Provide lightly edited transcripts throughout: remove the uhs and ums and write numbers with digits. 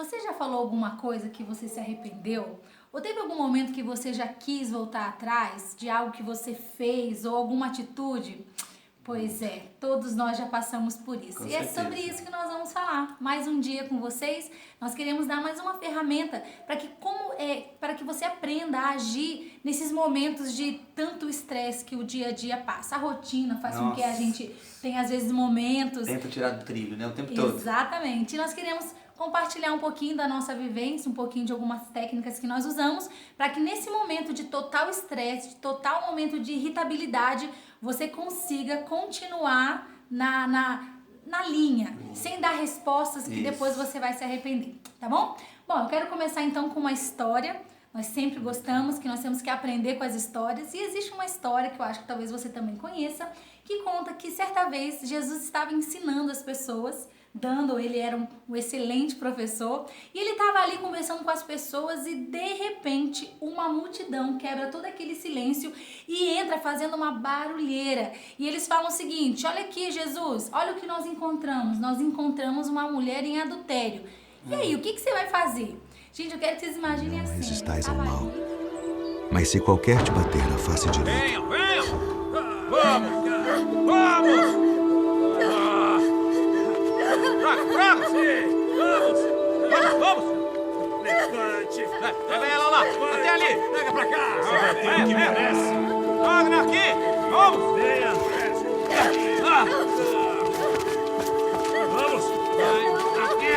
Você já falou alguma coisa que você se arrependeu? Ou teve algum momento que você já quis voltar atrás de algo que você fez ou alguma atitude? Pois é, todos nós já passamos por isso. Com E é certeza. sobre isso que nós vamos falar. Mais um dia com vocês. Nós queremos dar mais uma ferramenta para que você aprenda a agir nesses momentos de tanto estresse que o dia a dia passa. A rotina faz com que a Nossa. gente tenha às vezes momentos. Tenta tirar do trilho, né? O tempo todo. Exatamente. E nós queremos compartilhar um pouquinho da nossa vivência, um pouquinho de algumas técnicas que nós usamos para que nesse momento de total estresse, de total momento de irritabilidade, você consiga continuar na linha, sem dar respostas que Isso. depois você vai se arrepender, tá bom? Bom, eu quero começar então com uma história. Nós sempre gostamos que nós temos que aprender com as histórias. E existe uma história que eu acho que talvez você também conheça, que conta que certa vez Jesus estava ensinando as pessoas, ele era um excelente professor, e ele estava ali conversando com as pessoas e de repente uma multidão quebra todo aquele silêncio e entra fazendo uma barulheira. E eles falam o seguinte: olha aqui, Jesus, olha o que nós encontramos uma mulher em adultério. E aí, o que você vai fazer? Gente, eu quero que vocês imaginem Não assim. resistais ao Tava mal. ali. Mas se qualquer te bater na face direita, Venham, venham! Vamos! Vamos! Traga-se! Vamos! Vamos! Levante! Pega ela lá! Até ali! Pega pra cá! Vem, que merece! Traga aqui! Vamos! Venha! Vamos! Aqui!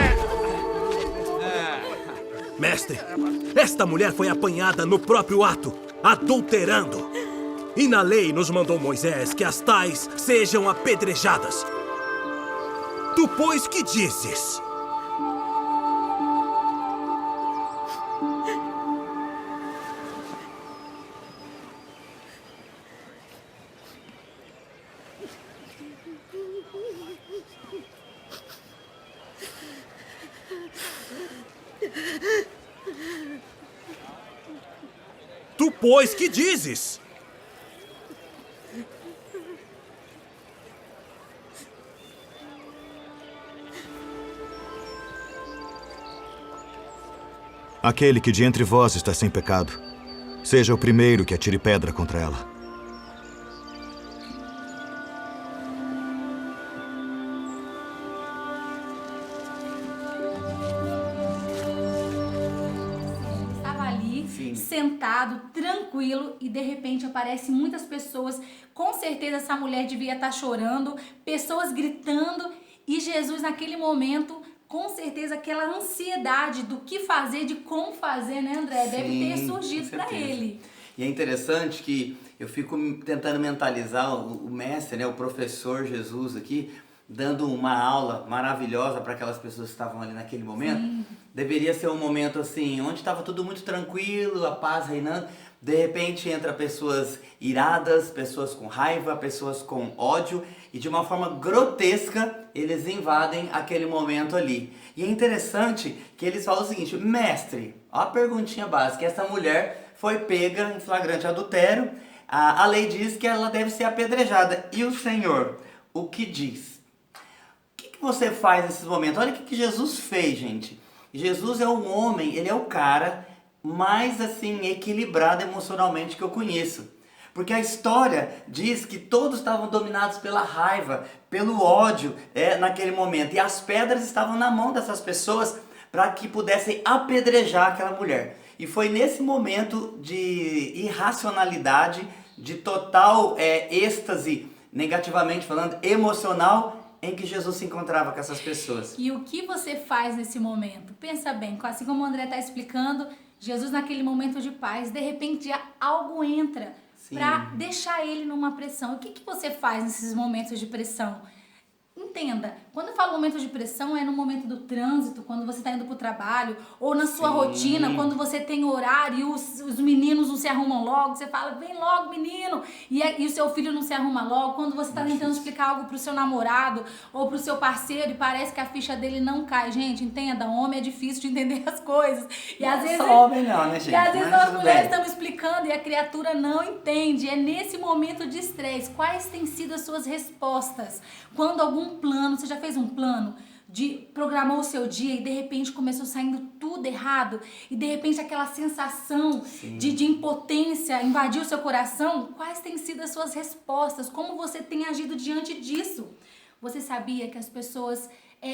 Mestre, esta mulher foi apanhada no próprio ato, adulterando. E na lei nos mandou Moisés que as tais sejam apedrejadas. Tu, pois, que dizes? Tu, pois, que dizes? aquele que de entre vós está sem pecado, seja o primeiro que atire pedra contra ela. Ele estava ali, Sim. sentado, tranquilo, e de repente aparecem muitas pessoas. Com certeza essa mulher devia estar chorando, pessoas gritando, e Jesus naquele momento, com certeza aquela ansiedade do que fazer, de como fazer, né, André? Deve ter Sim, surgido com para certeza. ele. E é interessante que eu fico tentando mentalizar o mestre, né, o professor Jesus aqui, dando uma aula maravilhosa para aquelas pessoas que estavam ali naquele momento. Sim. Deveria ser um momento assim, onde estava tudo muito tranquilo, a paz reinando. De repente entra pessoas iradas, pessoas com raiva, pessoas com ódio, e de uma forma grotesca eles invadem aquele momento ali. E é interessante que eles falam o seguinte: mestre, ó a perguntinha básica, essa mulher foi pega em flagrante adultério, a lei diz que ela deve ser apedrejada. E o Senhor, o que diz? O que você faz nesses momentos? Olha o que Jesus fez, gente. Jesus é um homem, ele é o cara mais assim equilibrado emocionalmente que eu conheço. Porque a história diz que todos estavam dominados pela raiva, pelo ódio naquele momento. E as pedras estavam na mão dessas pessoas para que pudessem apedrejar aquela mulher. E foi nesse momento de irracionalidade, de total êxtase, negativamente falando, emocional, em que Jesus se encontrava com essas pessoas. E o que você faz nesse momento? Pensa bem, assim como o André está explicando, Jesus naquele momento de paz, de repente algo entra para deixar ele numa pressão. O que você faz nesses momentos de pressão? Entenda, quando eu falo momento de pressão é no momento do trânsito, quando você está indo para o trabalho, ou na sua rotina, quando você tem horário e os meninos não se arrumam logo, você fala, vem logo menino, e o seu filho não se arruma logo, quando você está tentando explicar algo para o seu namorado ou para o seu parceiro e parece que a ficha dele não cai. Gente, entenda, homem é difícil de entender as coisas. E às vezes, Só homem não, né, gente? e às vezes Mas nós tudo mulheres bem. estamos explicando e a criatura não entende. É nesse momento de estresse. Quais têm sido as suas respostas? Quando algum plano, você já fez um plano? programou o seu dia e de repente começou saindo tudo errado e de repente aquela sensação de impotência invadiu o seu coração, quais têm sido as suas respostas? Como você tem agido diante disso? Você sabia que as pessoas,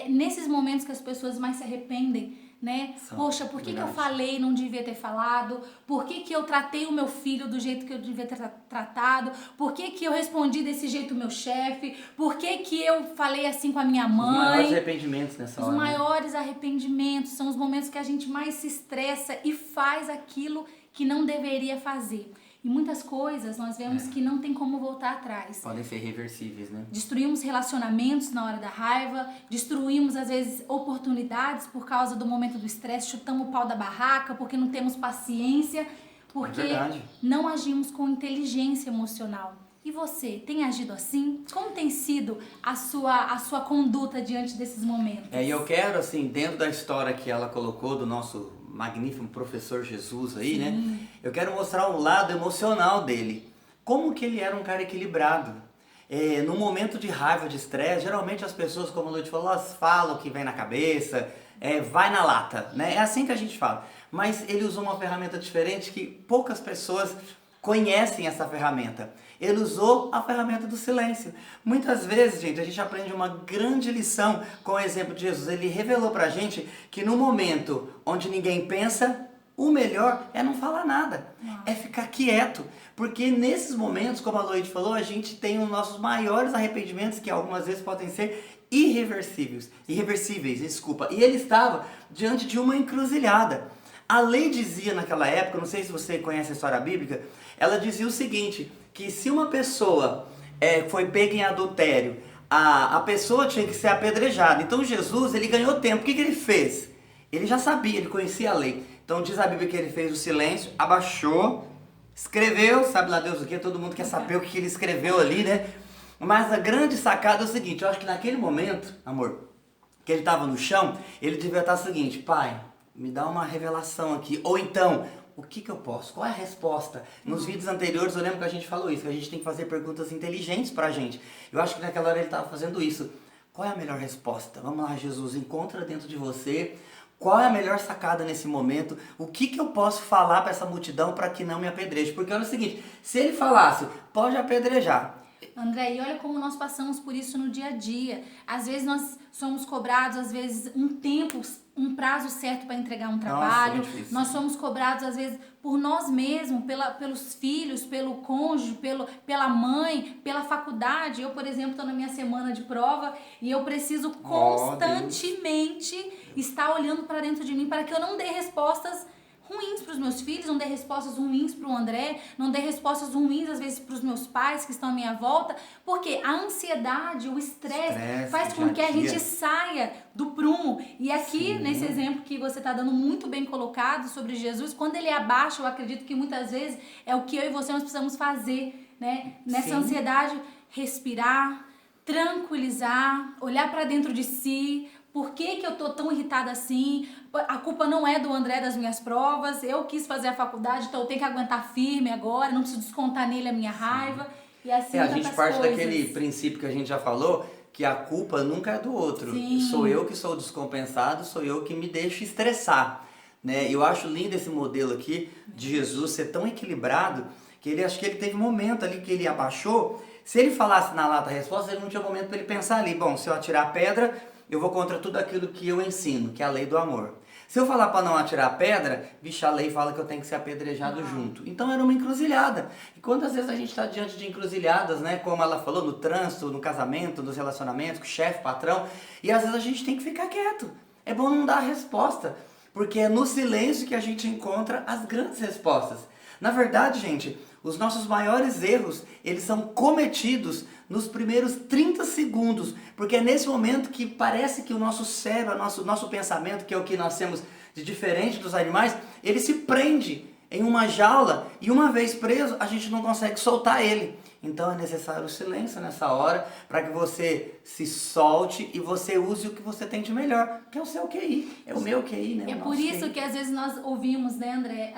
nesses momentos que as pessoas mais se arrependem, né? Poxa, por que eu falei e não devia ter falado? Por que eu tratei o meu filho do jeito que eu devia ter tratado? Por que eu respondi desse jeito o meu chefe? Por que eu falei assim com a minha mãe? Os maiores arrependimentos nessa hora. Os maiores arrependimentos são os momentos que a gente mais se estressa e faz aquilo que não deveria fazer. E muitas coisas nós vemos que não tem como voltar atrás. Podem ser reversíveis, né? Destruímos relacionamentos na hora da raiva, destruímos às vezes oportunidades por causa do momento do estresse, chutamos o pau da barraca porque não temos paciência, porque não agimos com inteligência emocional. E você, tem agido assim? Como tem sido a sua conduta diante desses momentos? E eu quero, assim, dentro da história que ela colocou do nosso magnífico professor Jesus aí, né? Eu quero mostrar o lado emocional dele. Como que ele era um cara equilibrado. No momento de raiva, de estresse, geralmente as pessoas, como o Luiz falou, elas falam o que vem na cabeça, vai na lata, né? É assim que a gente fala. Mas ele usou uma ferramenta diferente que poucas pessoas conhecem essa ferramenta. Ele usou a ferramenta do silêncio. Muitas vezes, gente, a gente aprende uma grande lição com o exemplo de Jesus. Ele revelou pra gente que no momento onde ninguém pensa, o melhor é não falar nada. É ficar quieto. Porque nesses momentos, como a Loide falou, a gente tem os nossos maiores arrependimentos, que algumas vezes podem ser irreversíveis. E ele estava diante de uma encruzilhada. A lei dizia naquela época, não sei se você conhece a história bíblica, ela dizia o seguinte, que se uma pessoa foi pega em adultério, a pessoa tinha que ser apedrejada. Então Jesus, ele ganhou tempo. O que ele fez? Ele já sabia, ele conhecia a lei. Então diz a Bíblia que ele fez o silêncio, abaixou, escreveu, sabe lá Deus o que, todo mundo quer saber o que ele escreveu ali, né? Mas a grande sacada é o seguinte, eu acho que naquele momento, amor, que ele estava no chão, ele devia estar o seguinte, pai, me dá uma revelação aqui, ou então, o que eu posso? Qual é a resposta? Nos vídeos anteriores eu lembro que a gente falou isso, que a gente tem que fazer perguntas inteligentes pra gente. Eu acho que naquela hora ele estava fazendo isso. Qual é a melhor resposta? Vamos lá, Jesus, encontra dentro de você. Qual é a melhor sacada nesse momento? O que eu posso falar para essa multidão para que não me apedreje? Porque olha o seguinte, se ele falasse, pode apedrejar. André, e olha como nós passamos por isso no dia a dia. Às vezes nós somos cobrados, às vezes, um prazo certo para entregar um trabalho. Nossa, nós somos cobrados, às vezes, por nós mesmos, pelos filhos, pelo cônjuge, pela mãe, pela faculdade. Eu, por exemplo, estou na minha semana de prova e eu preciso constantemente estar olhando para dentro de mim para que eu não dê respostas ruins para os meus filhos, não dê respostas ruins para o André, não dê respostas ruins às vezes para os meus pais que estão à minha volta, porque a ansiedade, o estresse faz com que a gente saia do prumo. E aqui, nesse exemplo que você está dando muito bem colocado sobre Jesus, quando ele abaixa, eu acredito que muitas vezes é o que eu e você nós precisamos fazer, né? Nessa ansiedade, respirar, tranquilizar, olhar para dentro de si. Por que eu tô tão irritada assim? A culpa não é do André das minhas provas, eu quis fazer a faculdade, então eu tenho que aguentar firme agora, não preciso descontar nele a minha raiva. E assim a gente parte daquele princípio que a gente já falou, que a culpa nunca é do outro. Sou eu que sou descompensado, sou eu que me deixo estressar. Né? Eu acho lindo esse modelo aqui de Jesus ser tão equilibrado, que acho que ele teve um momento ali que ele abaixou. Se ele falasse na lata a resposta, ele não tinha momento para ele pensar ali, bom, se eu atirar a pedra, eu vou contra tudo aquilo que eu ensino, que é a lei do amor. Se eu falar para não atirar a pedra, bicho, a lei fala que eu tenho que ser apedrejado junto. Então era uma encruzilhada. E quantas vezes a gente está diante de encruzilhadas, né? Como ela falou, no trânsito, no casamento, nos relacionamentos, com o chefe, patrão. E às vezes a gente tem que ficar quieto. É bom não dar a resposta. Porque é no silêncio que a gente encontra as grandes respostas. Na verdade, gente, os nossos maiores erros, eles são cometidos nos primeiros 30 segundos, porque é nesse momento que parece que o nosso cérebro, nosso pensamento, que é o que nós temos de diferente dos animais, ele se prende em uma jaula e uma vez preso, a gente não consegue soltar ele. Então é necessário o silêncio nessa hora para que você se solte e você use o que você tem de melhor, que é o seu QI, é o meu QI, né? É por isso que às vezes nós ouvimos, né, André,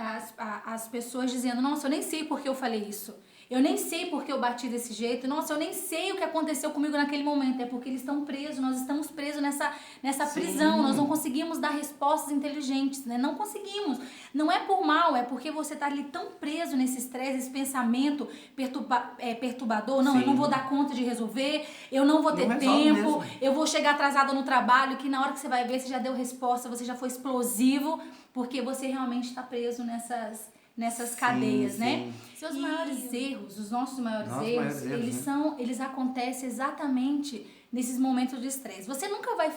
as pessoas dizendo, nossa, eu nem sei por que eu falei isso. eu nem sei porque eu bati desse jeito, nossa, eu nem sei o que aconteceu comigo naquele momento. É porque eles estão presos, nós estamos presos nessa prisão, nós não conseguimos dar respostas inteligentes, né? Não conseguimos. Não é por mal, é porque você tá ali tão preso nesse estresse, esse pensamento perturbador. Não, eu não vou dar conta de resolver, eu não vou ter tempo, eu vou chegar atrasada no trabalho, que na hora que você vai ver, você já deu resposta, você já foi explosivo, porque você realmente está preso nessas cadeias, né? Seus maiores erros, os nossos maiores erros, eles acontecem exatamente nesses momentos de estresse. Você nunca vai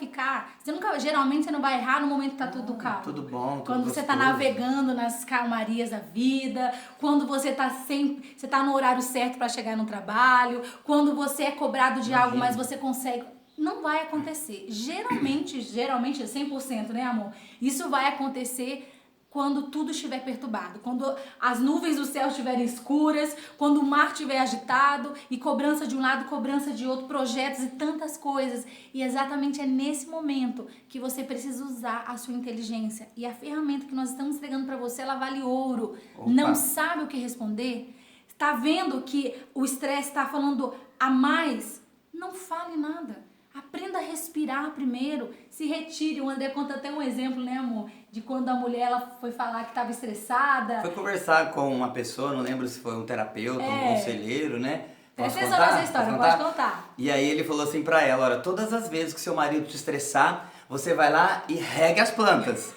geralmente você não vai errar no momento que tá tudo calmo. Tudo bom, quando você tá navegando nas calmarias da vida, quando você tá no horário certo para chegar no trabalho, quando você é cobrado de algo, mas você consegue. Não vai acontecer. Geralmente 100%, né, amor? Isso vai acontecer quando tudo estiver perturbado, quando as nuvens do céu estiverem escuras, quando o mar estiver agitado e cobrança de um lado, cobrança de outro, projetos e tantas coisas. E exatamente é nesse momento que você precisa usar a sua inteligência. E a ferramenta que nós estamos entregando para você, ela vale ouro. Opa. Não sabe o que responder? Está vendo que o estresse está falando a mais? Não fale nada. Aprenda a respirar primeiro, se retire. O André conta até um exemplo, né, amor? De quando a mulher ela foi falar que estava estressada. Foi conversar com uma pessoa, não lembro se foi um terapeuta, um conselheiro, né? Presta atenção nessa história, pode contar. E aí ele falou assim pra ela, olha, todas as vezes que seu marido te estressar, você vai lá e rega as plantas.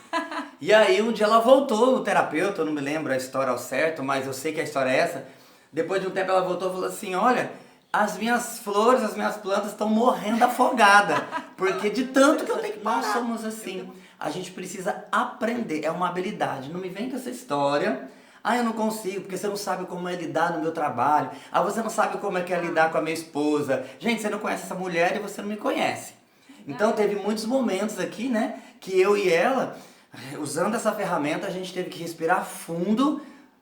E aí um dia ela voltou no terapeuta, eu não me lembro a história ao certo, mas eu sei que a história é essa. Depois de um tempo ela voltou e falou assim, olha, as minhas flores, as minhas plantas estão morrendo afogada, porque de tanto que eu tenho que parar. Nós somos assim, a gente precisa aprender, é uma habilidade. Não me vem com essa história, eu não consigo, porque você não sabe como é lidar no meu trabalho, você não sabe como é que é lidar com a minha esposa. Gente, você não conhece essa mulher e você não me conhece. Então teve muitos momentos aqui, né, que eu e ela, usando essa ferramenta, a gente teve que respirar fundo,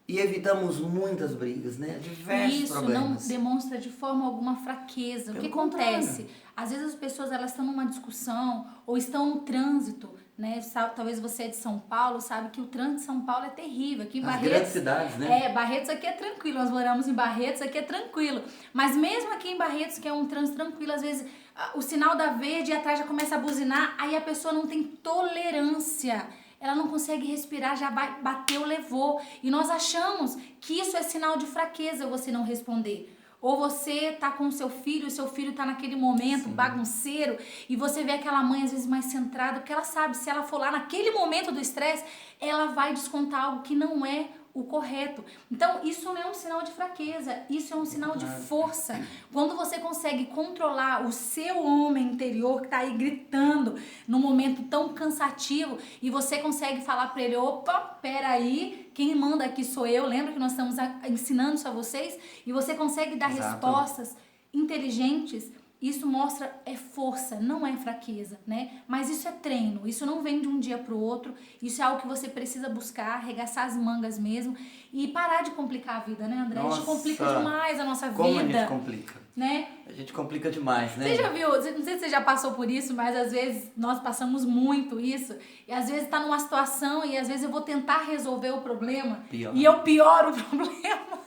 e evitamos muitas brigas, né? Diversos problemas. Isso não demonstra de forma alguma fraqueza. O que acontece? Às vezes as pessoas elas estão numa discussão ou estão no trânsito, né? Talvez você é de São Paulo, sabe que o trânsito de São Paulo é terrível. Aqui em Barretos, grandes cidades, né? Barretos aqui é tranquilo. Nós moramos em Barretos, aqui é tranquilo. Mas mesmo aqui em Barretos, que é um trânsito tranquilo, às vezes o sinal da verde e atrás já começa a buzinar, aí a pessoa não tem tolerância. Ela não consegue respirar, já bateu, levou. E nós achamos que isso é sinal de fraqueza, você não responder. Ou você tá com o seu filho tá naquele momento bagunceiro, e você vê aquela mãe às vezes mais centrada, porque ela sabe, se ela for lá naquele momento do estresse, ela vai descontar algo que não é o correto. Então, isso não é um sinal de fraqueza, isso é um sinal de força. Quando você consegue controlar o seu homem interior que tá aí gritando num momento tão cansativo, e você consegue falar para ele, opa, peraí, quem manda aqui sou eu, lembra que nós estamos ensinando isso a vocês, e você consegue dar respostas inteligentes. Isso mostra força, não é fraqueza, né? Mas isso é treino, isso não vem de um dia pro outro, isso é algo que você precisa buscar, arregaçar as mangas mesmo e parar de complicar a vida, né, André? Nossa, a gente complica demais a nossa vida. Como a gente complica? Né? A gente complica demais, né? Você já viu, não sei se você já passou por isso, mas às vezes nós passamos muito isso, e às vezes tá numa situação e às vezes eu vou tentar resolver o problema e eu pioro o problema.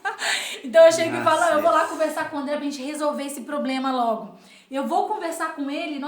Então eu chego e falo, eu vou lá conversar com o André pra gente resolver esse problema logo. Eu vou conversar com ele,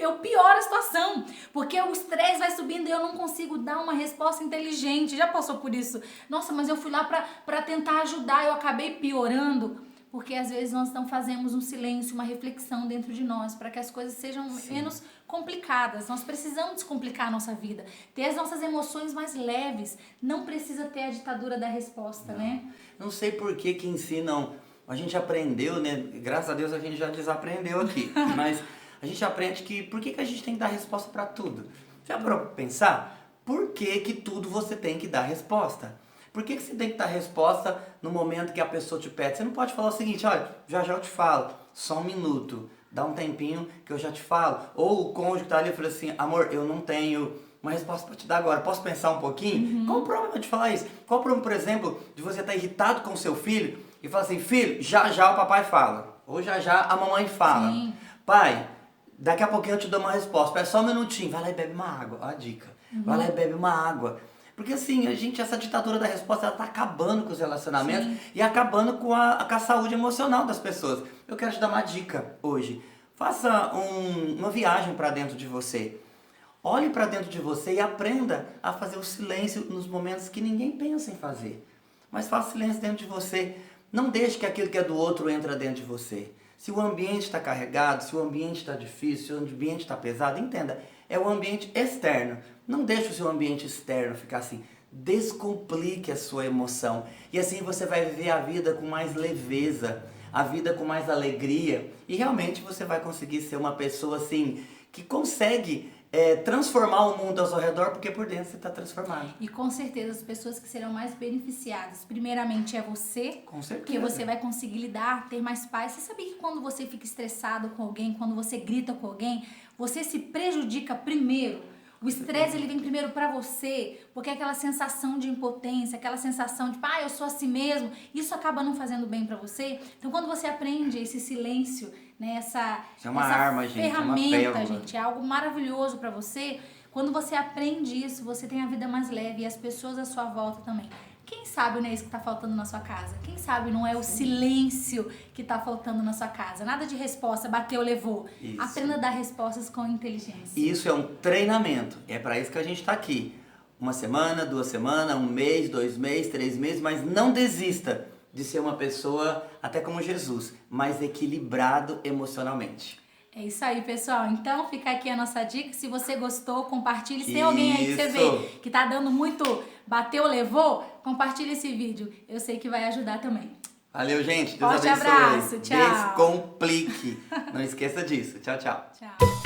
eu pioro a situação, porque o estresse vai subindo e eu não consigo dar uma resposta inteligente. Já passou por isso? Nossa, mas eu fui lá pra tentar ajudar, eu acabei piorando. Porque às vezes nós não fazemos um silêncio, uma reflexão dentro de nós, para que as coisas sejam menos complicadas. Nós precisamos descomplicar a nossa vida, ter as nossas emoções mais leves. Não precisa ter a ditadura da resposta, né? Não sei por que ensinam. A gente aprendeu, né? Graças a Deus a gente já desaprendeu aqui. Mas a gente aprende que por que a gente tem que dar resposta para tudo? Já parou pra pensar? Por que tudo você tem que dar resposta? Por que você tem que dar resposta no momento que a pessoa te pede? Você não pode falar o seguinte, olha, já eu te falo, só um minuto, dá um tempinho que eu já te falo. Ou o cônjuge que tá ali e fala assim, amor, eu não tenho uma resposta para te dar agora, posso pensar um pouquinho? Qual o problema de falar isso? Qual o problema, por exemplo, de você estar irritado com o seu filho e falar assim, filho, já o papai fala, ou já a mamãe fala. Sim. Pai, daqui a pouquinho eu te dou uma resposta, espera só um minutinho, vai lá e bebe uma água, ó a dica. Vai lá e bebe uma água. Porque assim, essa ditadura da resposta, ela tá acabando com os relacionamentos e acabando com a saúde emocional das pessoas. Eu quero te dar uma dica hoje. Faça uma viagem para dentro de você. Olhe para dentro de você e aprenda a fazer o silêncio nos momentos que ninguém pensa em fazer. Mas faça silêncio dentro de você. Não deixe que aquilo que é do outro entre dentro de você. Se o ambiente está carregado, se o ambiente está difícil, se o ambiente está pesado, entenda, é o ambiente externo. Não deixe o seu ambiente externo ficar assim. Descomplique a sua emoção. E assim você vai viver a vida com mais leveza, a vida com mais alegria. E realmente você vai conseguir ser uma pessoa assim, que consegue transformar o mundo ao seu redor, porque por dentro você está transformado. E com certeza as pessoas que serão mais beneficiadas, primeiramente é você, Com certeza. porque você vai conseguir lidar, ter mais paz. Você sabia que quando você fica estressado com alguém, quando você grita com alguém, você se prejudica primeiro? O estresse, ele vem primeiro pra você, porque aquela sensação de impotência, aquela sensação de, eu sou assim mesmo, isso acaba não fazendo bem pra você. Então, quando você aprende esse silêncio, né, essa arma, gente, ferramenta, é uma pérola. gente, é algo maravilhoso pra você. Quando você aprende isso, você tem a vida mais leve e as pessoas à sua volta também. Quem sabe não é isso que tá faltando na sua casa? Quem sabe não é o silêncio que tá faltando na sua casa? Nada de resposta, bateu, levou. Isso. Aprenda a dar respostas com inteligência. Isso é um treinamento. É para isso que a gente está aqui. 1 semana, 2 semanas, 1 mês, 2 meses, 3 meses, mas não desista de ser uma pessoa, até como Jesus, mais equilibrado emocionalmente. É isso aí, pessoal. Então, fica aqui a nossa dica. Se você gostou, compartilhe. Se tem alguém aí que você vê que tá dando muito bateu, levou, compartilhe esse vídeo. Eu sei que vai ajudar também. Valeu, gente. Deus Forte abençoe. abraço. Tchau. Descomplique. Não esqueça disso. Tchau, tchau. Tchau.